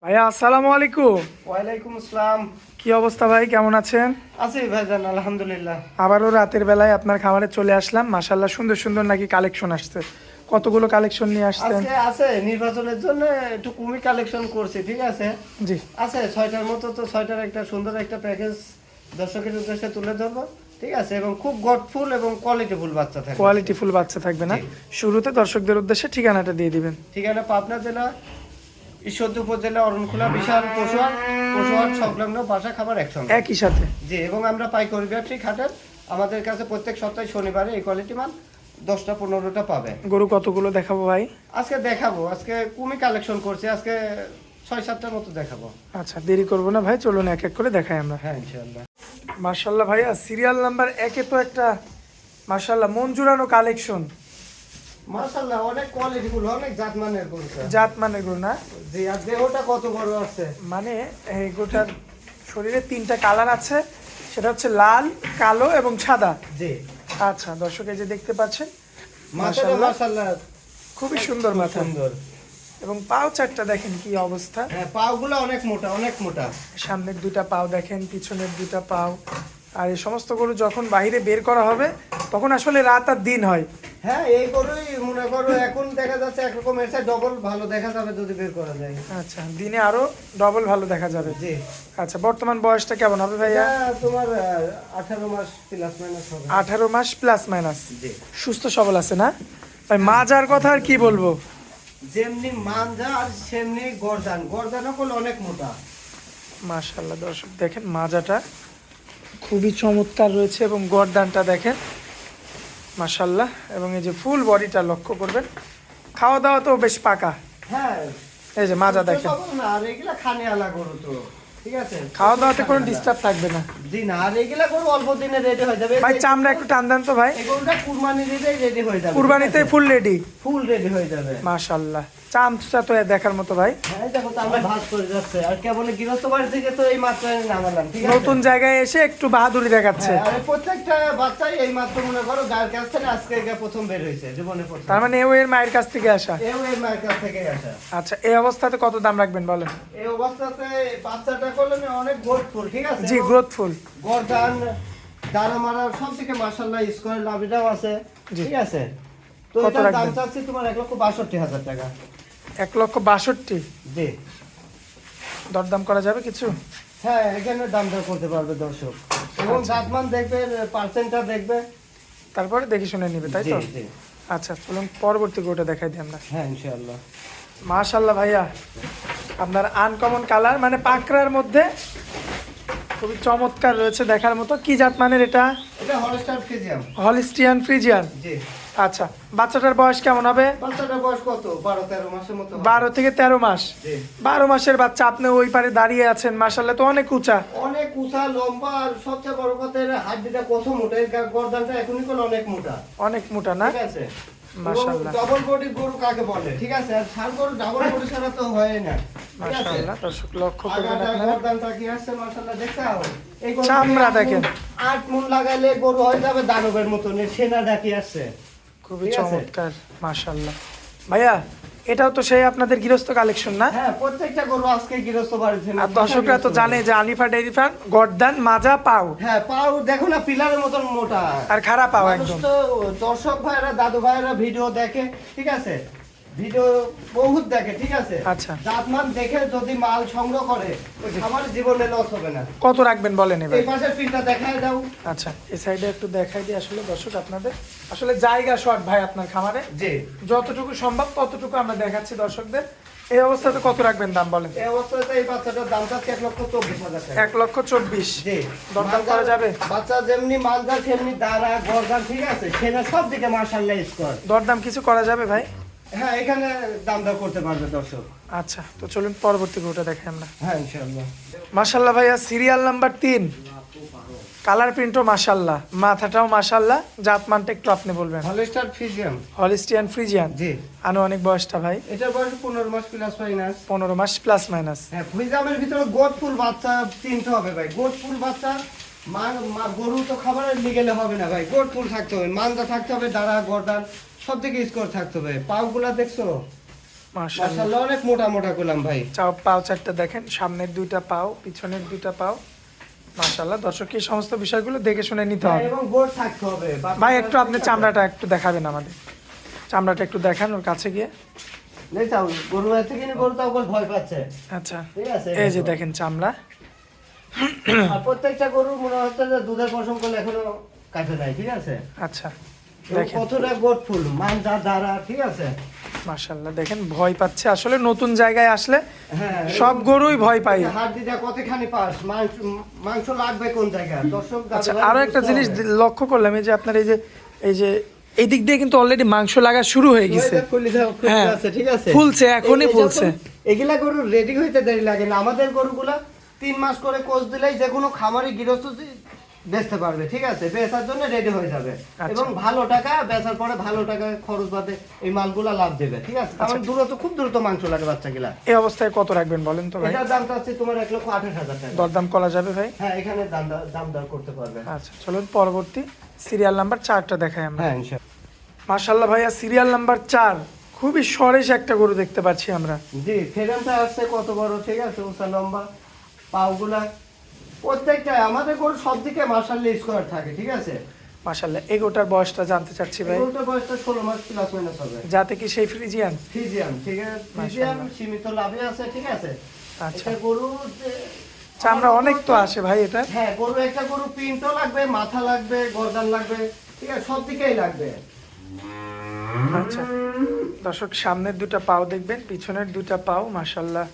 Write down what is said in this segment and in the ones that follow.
ভাইয়া আসসালামু আলাইকুম। ওয়ালাইকুম আসসালাম। কি অবস্থা ভাই, কেমন আছেন? আছি ভাইজান, আলহামদুলিল্লাহ। আবারও রাতের বেলায় আপনার খামারে চলে আসলাম। মাশাল্লাহ সুন্দর সুন্দর নাকি কালেকশন আসছে। কতগুলো কালেকশন নিয়ে আসছেন? আজকে আছে নির্বাচনের জন্য একটু কুমি কালেকশন করছি, ঠিক আছে। জি আছে 6টার মতো, তো 6টার একটা সুন্দর একটা প্যাকেজ দর্শকের উদ্দেশ্যে তুলে ধরবো, ঠিক আছে। এবং খুব গডফুল এবং কোয়ালিটিফুল বাচ্চা থাকবে। কোয়ালিটিফুল বাচ্চা থাকবে না? জি। শুরুতে দর্শকদের উদ্দেশ্যে ঠিকানাটা দিয়ে দিবেন। ঠিকানা পাবনা জেলা ঈশ্বরদী উপজেলা অরণখোলা বিশাল পশুহাট সংলগ্ন বাসা খাবার একসঙ্গে একই সাথে। জি। এবং আমরা পাইকারি ব্যবসায়িক হাটের আমাদের কাছে প্রত্যেক সপ্তাহে শনিবারে এই কোয়ালিটি মাল 10টা-15টা পাবে। গরু কতগুলো দেখাবো ভাই? আজকে দেখাবো, আজকে কুমি কালেকশন করছি, আজকে 6-7টার মতো দেখাবো। আচ্ছা দেরি করবো না ভাই, চলুন এক এক করে দেখাই আমরা। হ্যাঁ ইনশাআল্লাহ। মাশাল্লাহ ভাইয়া সিরিয়াল নাম্বার 1-এ তো একটা মাশাল্লাহ মন জুড়ানো কালেকশন। মাশাআল্লাহ অনেক কোয়ালিটিফুল, অনেক জাতমানের গরু। জাতমানের গরু না? জি। আর দেহটা কত বড় আছে, মানে এই গরুটার শরীরে 3টা কালার আছে, সেটা হচ্ছে লাল, কালো এবং সাদা। জি। আচ্ছা দর্শক এই যে দেখতে পাচ্ছেন মাশাআল্লাহ মাশাআল্লাহ মাশাআল্লাহ খুবই সুন্দর খুব মাথা সুন্দর। এবং পাও চারটা দেখেন কি অবস্থা। হ্যাঁ পাগুলো অনেক মোটা, অনেক মোটা। সামনের 2টা পাও দেখেন, পিছনের 2টা পাও। আর এই সমস্ত গরু যখন বাইরে বের করা হবে তখন আসলে রাত আর দিন হয়। হ্যাঁ এই গরুই মনে করো এখন দেখা যাচ্ছে একরকম, এর চেয়ে ডবল ভালো দেখা যাবে যদি বের করা যায়। আচ্ছা দিনে আরো ডবল ভালো দেখা যাবে। জি। আচ্ছা বর্তমান বয়সটা কেমন হবে ভাইয়া? এটা তোমার 18 মাস প্লাস মাইনাস হবে। 18 মাস প্লাস মাইনাস। জি। সুস্থ সবল আছে না ভাই? মাজার কথা আর কি বলবো, যেমনি মানজা আর সেমনি গর্দানও করলে অনেক মোটা। মাশাআল্লাহ দর্শক দেখেন মাজাটা খুবই চমৎকার রয়েছে এবং গর্দানটা দেখেন মাশাআল্লাহ। এবং এই যে ফুল বডিটা লক্ষ্য করবেন, খাওয়া দাওয়া তো বেশ পাকা। হ্যাঁ এই যে মাজা দেখেন, সব না, আর এগুলা খানে আলা গরু তো, ঠিক আছে। খাওয়া দাওয়াতে কোনো ডিস্টার্ব থাকবে না। জি না, আর এগুলা গরু অল্প দিনে রেডি হয়ে যাবে। ভাই চামড়া একটু টান দেন তো ভাই। এই গরুটা কুরবানি দিতেই রেডি হয়ে যাবে, কুরবানিতে ফুল রেডি। ফুল রেডি হয়ে যাবে মাশাআল্লাহ চামচা তো দেখার মতো ভাই। হ্যাঁ দেখো তো আমরা ভাগ করে যাচ্ছে, আর কেবল গৃহস্থ বাড়ি থেকে তো এই মাত্র এনে নামালাম, ঠিক আছে। নতুন জায়গায় এসে একটু বাহাদুরি দেখাচ্ছে। হ্যাঁ, আর প্রত্যেকটা বাচ্চাই এই মাত্র মনে করো গায়ের কাছ থেকে আজকে প্রথম বের হয়েছে, জীবনে প্রথম। তার মানে এও এর মায়ের কাছ থেকে আসা। এও এর মায়ের কাছ থেকে আসা। আচ্ছা এই অবস্থাতে কত দাম রাখবেন বলেন? এই অবস্থাতে বাচ্চাটা করলে না অনেক গ্রোথফুল, ঠিক আছে। জি গ্রোথফুল। গর্দান দানা মারা সব থেকে মাশাআল্লাহ স্কোয়ার লাভিটাও আছে, জি। ঠিক আছে। তো কত এটার দাম রাখবেন? চাচ্ছি তোমার 1,62,000 টাকা। 1,62,000। জি। দরদাম করা যাবে কিছু? হ্যাঁ এখানে দাম দর করতে পারবে দর্শক, এবং জাতমান দেখবে, পার্সেন্টটা দেখবে, তারপরে দেখে শুনে নিবে, তাই তো? জি, জি। আচ্ছা চলুন পরবর্তী গরুটা দেখাই দিই আমরা। হ্যাঁ ইনশাআল্লাহ। মাশাআল্লাহ ভাইয়া আপনার আনকমন কালার, মানে পাকড়ার মধ্যে খুবই চমৎকার রয়েছে দেখার মতো। কি জাত মানের এটা? এটা হলস্টার ফ্রিজিয়াম। Holstein Friesian. জি। আচ্ছা বাচ্চাটার বয়স কেমন হবে? বাচ্চাটার বয়স কত? 12-13 মাসের মতো হবে। 12 থেকে 13 মাস। জি। 12 মাসের বাচ্চা, আপনি ওই পারে দাঁড়িয়ে আছেন, মাশাআল্লাহ তো অনেক উঁচা। অনেক উঁচা লম্বা, আর সবচেয়ে বড় কথা এর হাড্ডিটা কত মোটা, এর গর্দানটা এখনই করলে অনেক মোটা, অনেক মোটা না? ঠিক আছে। মাশাআল্লাহ। ডাবল বডি গরু কাকে বলে, ঠিক আছে। আর ষাঁড় গরু ডাবল বডি ছাড়া তো হয় না, ঠিক আছে। মাশাআল্লাহ দর্শক লক্ষ্য করবেন আগাটা আপনারা। গর্দানটা কি আসছে মাশাআল্লাহ, দেখছাও? এই গরু চামড়া দেখেন। 8 মুন লাগাইলে গরু হয়ে যাবে দানবের মতন, এর সেনা ডাকি আসছে, খুবই ঠিক আছে। চমৎকার মাশাআল্লাহ। ভাইয়া এটাও তো সেই আপনাদের গৃহস্থ কালেকশন না? হ্যাঁ প্রত্যেকটা গরু আজকে গৃহস্থ বাড়িতে। আর দর্শকরা তো জানে যে আলিফা ডেইরি ফার্ম গর্দান মাজা পাও হ্যাঁ পাও দেখো না পিলারের মতন মোটা, আর খারাপ পাও মানুষ একদম। তো দর্শক ভাইরা দাদু ভাইরা ভিডিও দেখে, ঠিক আছে, ভিডিও বহুত দেখে, ঠিক আছে। আচ্ছা। জাতমান দেখে যদি মাল সংগ্রহ করে ওই খামার জীবনে লস হবে না। কত রাখবেন বলেন এবার? এই পাশের পিনটা দেখায় দাও। আচ্ছা এই সাইডে একটু দেখাই দিই আসলে দর্শক আপনাদের। আসলে জায়গা শর্ট ভাই আপনার খামারে, জি। যতটুকু সম্ভব ততটুকু আমরা দেখাচ্ছি দর্শকদের। এই অবস্থাতে কত রাখবেন দাম বলেন? এই অবস্থাতে এই বাচ্চাটার দাম চাচ্ছে 1,24,000 টাকা। 1,24,000। জি। দরদাম করা যাবে? বাচ্চা যেমনি মালদার সেমনি দাঁড়া গর্দান, ঠিক আছে, সেনা সব দিকে মাশাআল্লাহ স্কোর। দরদাম কিছু করা যাবে ভাই? হ্যাঁ এখানে দাম দর করতে পারবে দর্শক। আচ্ছা তো চলুন পরবর্তী গরুটা দেখাই আমরা। হ্যাঁ ইনশাআল্লাহ। মাশাআল্লাহ ভাইয়া সিরিয়াল নাম্বার 3, কালার প্রিন্টও মাশাআল্লাহ, মাথাটাও মাশাআল্লাহ। জাতমানটা একটু আপনি বলবেন। Holstein Friesian. Holstein Friesian. জি। আনুমানিক বয়সটা ভাই? এটার বয়স 15 মাস প্লাস মাইনাস। 15 মাস প্লাস মাইনাস। হ্যাঁ ফ্রিজিয়ামের ভিতরে গোটফুল বাচ্চা তিনটে হবে ভাই, গোটফুল বাচ্চা। গরু তো খাবারের লিগেলে হবে না ভাই, গোটফুল থাকতে হবে, মান্দা থাকতে হবে, দাঁড়া গর্দান সব থেকে স্কোর থাকতে হবে। পাউগুলা দেখছো মাশাআল্লাহ মাশাআল্লাহ অনেক মোটা মোটা করলাম ভাই। পাও চারটা দেখেন, সামনের দুইটা পাও, পিছনের দুইটা পাও। মাশাআল্লাহ দর্শক এই সমস্ত বিষয়গুলো দেখে শুনে নিতে হবে। এবং গোট থাকতে হবে। ভাই একটু আপনি চামড়াটা একটু দেখাবেন আমাদের, চামড়াটা একটু দেখান ওর কাছে গিয়ে। নেই চাও গরু আছে কিনা, গরু তাও ভয় পাচ্ছে। আচ্ছা ঠিক আছে, এই যে দেখেন চামড়া। আর প্রত্যেকটা গরু মনে হচ্ছে যে দুধের পশম করলে এখনো কাটে নাই। ঠিক আছে, আচ্ছা এবং দেখেন কতটা গোট ফুল মানজা দ্বারা। ঠিক আছে, মাশাআল্লাহ দেখেন ভয় পাচ্ছে আসলে, নতুন জায়গায় আসলে হ্যাঁ সব গরুই ভয় পায়। হাত দিদা কতখানি পাস, মাংস লাগবে কোন জায়গায় দর্শক। আচ্ছা আরো একটা জিনিস লক্ষ্য করলাম, এই যে আপনার এই যে এই দিক দিয়ে কিন্তু অলরেডি মাংস লাগা শুরু হয়ে গেছে। হ্যাঁ, ঠিক আছে, ফুলছে, এখনই ফুলছে। এগুলা গরু রেডি হইতে দেরি লাগে না। আমাদের গরুগুলা 3 মাস করে কোচ দিলেই যে কোনো খামারি গৃহস্থ বেচতে পারবে। ঠিক আছে, বেচার জন্য রেডি হয়ে যাবে এবং ভালো টাকা বেচার পরে ভালো টাকা খরচ বাদে এই মালগুলা লাভ দেবে। ঠিক আছে, কারণ দ্রুত খুব দ্রুত মাংস লাগে বাচ্চাগুলা। এই অবস্থায় কত রাখবেন বলেন তো ভাই? এটার দামটা হচ্ছে তোমার 1,28,000 টাকা। দরদাম করা যাবে ভাই? হ্যাঁ, এখানে দাম দর করতে পারবে। আচ্ছা চলুন পরবর্তী সিরিয়াল নাম্বার 4টা দেখাই আমরা। হ্যাঁ ইনশাআল্লাহ। মাশাআল্লাহ ভাইয়া সিরিয়াল নাম্বার 4 খুবই সরেস একটা গরু দেখতে পাচ্ছি আমরা। জি, ফ্রেমটা আসছে কত বড়। ঠিক আছে, উঁচা লম্বা পাওগুলা প্রত্যেকটা আমাদের গরু সব দিকে মাশাআল্লাহ স্কোয়ার থাকে। ঠিক আছে, মাশাআল্লাহ এই গরুটার বয়সটা জানতে চাচ্ছি ভাই। গরুটার বয়সটা 16 মাস প্লাস মাইনাস হবে। যাতে কি সেই ফ্রিজিয়ান? ফ্রিজিয়ান, ঠিক আছে, ফ্রিজিয়ান সীমিত লাভে আছে। ঠিক আছে, আচ্ছা এটা গরু চামড়া অনেক তো আসে ভাই এটা। হ্যাঁ, গরু একটা গরু পিনটো লাগবে, মাথা লাগবে, গর্দান লাগবে। ঠিক আছে, সব দিকেই লাগবে। আচ্ছা দর্শক সামনের দুটো পাও দেখবেন, পিছনের দুটো পাও মাশাআল্লাহ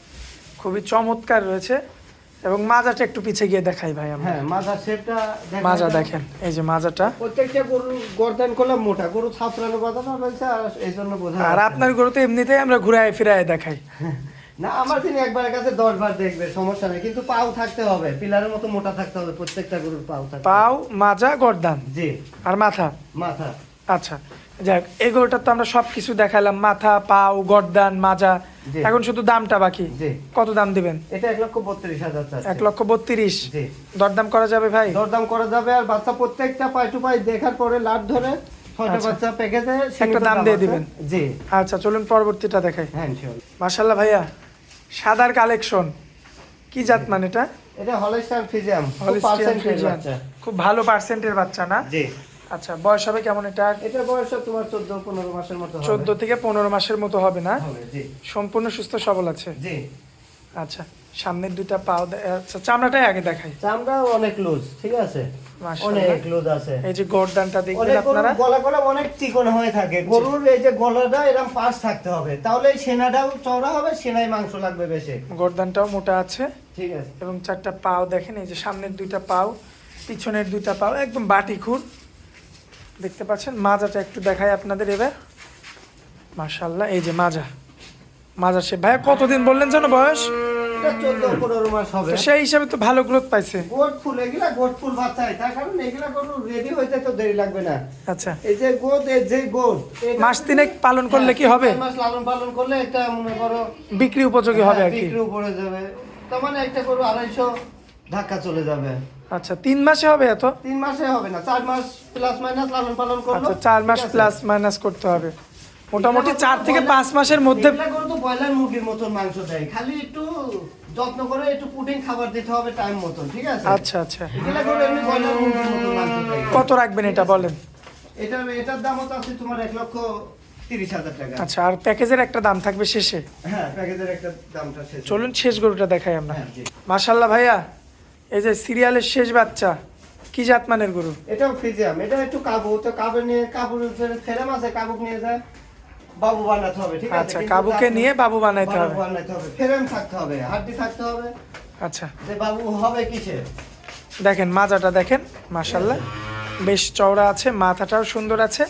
খুবই চমৎকার রয়েছে। এবং মাজাটা একটু পিছে গিয়ে দেখাই ভাই আমরা। হ্যাঁ, মাজার শেপটা মাজা দেখেন, এই যে মাজাটা। প্রত্যেকটা গরু গর্দান করলে মোটা, গরু ছাপড়ানো বাঁধানো রয়েছে, আর এই জন্য বোঝা আর যাচ্ছে। আপনার গরু তো এমনিতেই আমরা ঘুরায় ফিরায় দেখাই। না, আমার তিনি একবারের কাছে 10 বার দেখবে, সমস্যা নেই, কিন্তু পাও থাকতে হবে, পিলারের মতো মোটা থাকতে হবে। প্রত্যেকটা গরুর পাও থাকতে হবে। পাও, মাজা, গর্দান জি, আর মাথা। মাথা। আচ্ছা যাক এই গরুটার তো আমরা সবকিছু দেখালাম, মাথা, পাও, গর্দান, মাজা। জি। এখন শুধু দামটা বাকি। জি। কত দাম দিবেন? এটা 1,32,000 চাচ্ছে। 1,32,000। জি। দরদাম করা যাবে ভাই? দরদাম করা যাবে। আর বাচ্চা প্রত্যেকটা পাই টু পাই দেখার পরে লাট ধরে 6টা আচ্ছা। বাচ্চা প্যাকেজে একটা দাম দিয়ে দিবেন। জি, আচ্ছা চলুন পরবর্তীটা দেখাই। হ্যাঁ ইনশাআল্লাহ। মাশাআল্লাহ ভাইয়া সাদার কালেকশন, কি জাত মানে এটা? এটা হলস্টাইন ফ্রিজিয়ান, হলিস্টিয়ান 2% ফ্রিজিয়ান। বাচ্চা। খুব ভালো পার্সেন্টের বাচ্চা না? জি। আচ্ছা বয়স হবে কেমন এটা? এটা বয়স তোমার 14-15 মাসের মতো হবে। 14 থেকে 15 মাসের মতো হবে না? হবে, জি। সম্পূর্ণ সুস্থ সবল আছে। জি। আচ্ছা সামনের দুইটা পাও আচ্ছা চামড়াটাই আগে দেখাই। চামড়াও অনেক লুজ। ঠিক আছে, মাশাআল্লাহ অনেক লুজ আছে। এই যে গর্দানটা দেখবেন অনেক গরুর আপনারা। গলা অনেক চিকন হয়ে থাকে। গরুর এই যে গলাটা এরকম পাশ থাকতে হবে, তাহলে এই সেনাটাও চওড়া হবে, সেনায় মাংস লাগবে বেশি। গর্দানটাও মোটা আছে ঠিক আছে, এবং 4টা পাও দেখেন, এই যে সামনের দুইটা পাও, পিছনের দুইটা পাও একদম বাটি খুর দেখতে পাচ্ছেন। মাজাটা একটু দেখাই আপনাদের এবার। মাশাআল্লাহ এই যে মাজা সে ভাইয়া কতদিন বললেন যেন বয়স? এটা 14-15 মাস হবে। তো সেই হিসাবে তো ভালো গ্রোথ পাইছে। গোট ফুল, এগুলা গোট ফুল বাচ্চাই, তার কারণ এগুলা গরু রেডি হইতে তো দেরি লাগবে না। আচ্ছা এই যে গোট, এই যে গোট এটা মাস তিনেক পালন করলে কি হবে? 3 মাস লালন পালন করলে এটা মনে করো বিক্রি উপযোগী হবে আর কি। বিক্রি উপরে যাবে, তার মানে একটা গরু 250 ধাক্কা চলে যাবে। আচ্ছা 3 মাসে হবে এত? 3 মাসে হবে না, 4 মাস প্লাস মাইনাস লালন পালন করলো। আচ্ছা 4 মাস ঠিক আছে? প্লাস মাইনাস করতে হবে, মোটামুটি 4 থেকে 5 মাসের মধ্যে। এগুলা গরু তো ব্রয়লার মুরগির মতন মাংস দেয়, খালি একটু যত্ন করে একটু পুডিং খাবার দিতে হবে টাইম মতন। ঠিক আছে, আচ্ছা আচ্ছা এগুলা গরু এমনি ব্রয়লার মুরগির মতন মাংস দেয়। কত রাখবেন এটা বলেন? এটার দাম হচ্ছে আছে তোমার 1,30,000 টাকা। আচ্ছা আর প্যাকেজের একটা দাম থাকবে শেষে। হ্যাঁ, প্যাকেজের একটা দামটা শেষ। চলুন শেষ গরুটা দেখাই আমরা। হ্যাঁ, জি। মাশাআল্লাহ ভাইয়া এই যে সিরিয়ালের শেষ বাচ্চা, কি জাত মানের গরু? এটাও ফ্রিজিয়াম, এটা একটু কাবু, তো কাবু নিয়ে কাবুর ফেরাম আছে, কাবুক নিয়ে যায় বাবু বানাতে হবে। ঠিক আছে, আচ্ছা কিন্তু কাবুকে তার- নিয়ে বাবু বানাইতে হবে। বাবু বানাতে হবে, ফেরাম থাকতে হবে, হাড্ডি থাকতে হবে, আচ্ছা যে বাবু হবে কিসে। দেখেন মাজাটা দেখেন মাশাআল্লাহ বেশ চওড়া আছে, মাথাটাও সুন্দর আছে।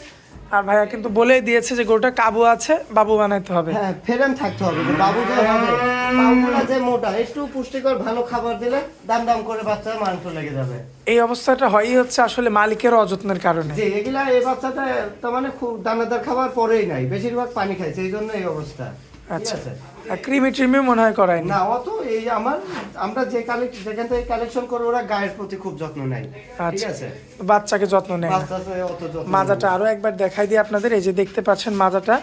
আর ভাইয়া কিন্তু বলেই দিয়েছে যে গরুটা কাবু আছে, বাবু বানাইতে হবে। হ্যাঁ, ফেরাম থাকতে হবে, যে বাবু যে হবে, পাউগুলা যে মোটা, একটু পুষ্টিকর ভালো খাবার দিলে দাম দাম করে বাচ্চা মাংস লেগে যাবে। এই অবস্থাটা হয়ই হচ্ছে আসলে মালিকের অযত্নের কারণে। যে এগুলা এই বাচ্চাটা তার মানে খুব দানাদার খাবার পরেই নাই, বেশিরভাগ পানি খাইছে, এই জন্য এই অবস্থা। ঠিক আচ্ছা আছে? আর ক্রিমি ট্রিমি মনে হয় করায়নি। না, অত এই আমরা যেখান থেকে কালেকশন করে ওরা গায়ের প্রতি খুব যত্ন নেয়। ঠিক আচ্ছা আছে, বাচ্চাকে যত্ন নেয় না। বাচ্চাকে অত যত্ন মাজাটা আরো একবার দেখাই দিই আপনাদের। এই যে দেখতে পাচ্ছেন মাজাটা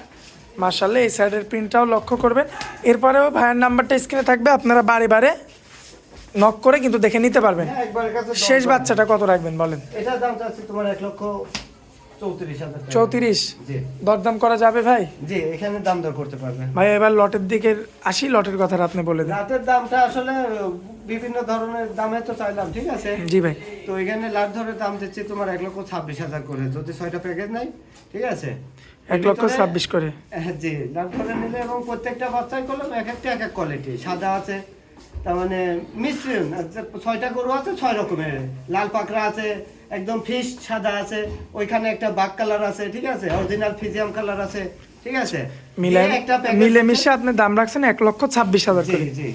মাশাআল্লাহ, এই সাইডের প্রিন্টটাও লক্ষ্য করবেন। এরপরেও ভাইয়ের নাম্বারটা স্ক্রিনে থাকবে, আপনারা বারে বারে নক করে কিন্তু দেখে নিতে পারবেন। হ্যাঁ, একবারের কাছে শেষ বাচ্চাটা কত রাখবেন বলেন? এটার দাম চাচ্ছি তোমার 1,34,000 টাকা। 34? জি দরদাম করা যাবে ভাই? জি, এখানে দাম দর করতে পারবেন। ভাই এবার লটের দিকে আসি, লটের কথা আপনি বলে দেন। লাটের দামটা আসলে বিভিন্ন ধরনের দামে তো চাইলাম, ঠিক আছে। জি ভাই। তো এখানে লাট ধরে দাম দিচ্ছি তোমার 1,26,000 করে, যদি 6টা প্যাকেজ নাই, ঠিক আছে। 1,26,000 করে? জি, লাট ধরে নিলে এবং প্রত্যেকটা বাচ্চাই করলাম এক একটা এক এক কোয়ালিটি। সাদা আছে, তার মানে মিশ্রণ, 6টা গরু আছে 6 রকমের। লাল পাকড়া আছে, একদম ফিশ সাদা আছে, ওইখানে একটা বাক কালার আছে, ঠিক আছে, অরিজিনাল ফিজিয়াম কালার আছে, ঠিক আছে। মিলেমিশে আপনি দাম রাখছেন 1,26,000 জি করে? জি।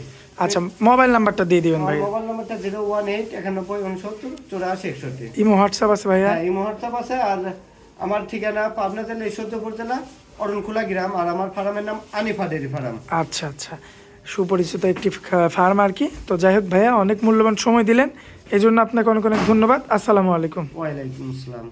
আচ্ছা, মোবাইল নাম্বারটা দিয়ে দিবেন ভাই। মোবাইল নাম্বারটা 01891698461। ইমো হোয়াটসঅ্যাপ আছে ভাইয়া? হ্যাঁ, এই মুহূর্তে আছে। আর আমার ঠিকানা পাবনা জেলা ঈশ্বরদীপুর জেলা অরণখোলা গ্রাম, আর আমার ফার্মের নাম আনিফা ডেয়ারি ফার্ম। আচ্ছা আচ্ছা, সুপরিচিত একটি ফার্ম আর কি। তো যাই হোক ভাইয়া, অনেক মূল্যবান সময় দিলেন, এই জন্য আপনাকে অনেক অনেক ধন্যবাদ। আসসালামু আলাইকুম। ওয়ালাইকুম আসসালাম।